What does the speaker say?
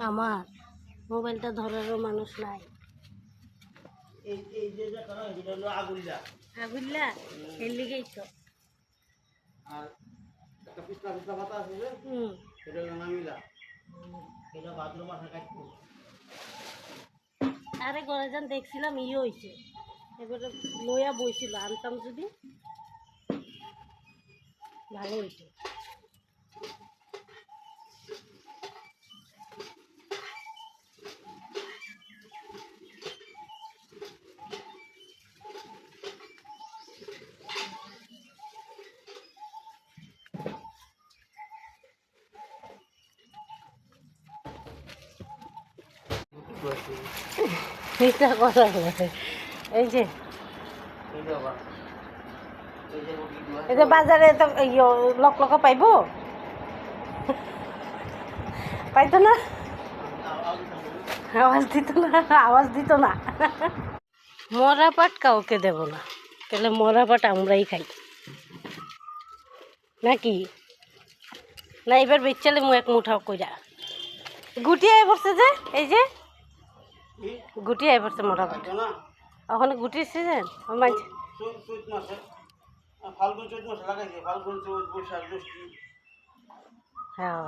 আমার মোবাইলটা ধরারও মানুষ নাই। আগুল্লা এর লিগেই তো। আরে ঘরে যান দেখছিলাম হয়েছে, এবারে লইয়া বইছিল, আনতাম যদি ভালো হইতো। এই যে বাজারে তো লক লক পাইব, পাইতো না, আওয়াজ দিত না। মরা পাট কাউকে দেব না, তাহলে মরা পাট আমরাই খাই নাকি না? এবার বেচালে মু এক মুঠাও কইরা গুটিয়ে পড়ছে, যে এই যে গুটিয়ে পড়ছে মরা পাট। ওখানে গুটির সিজন হ্যাঁ।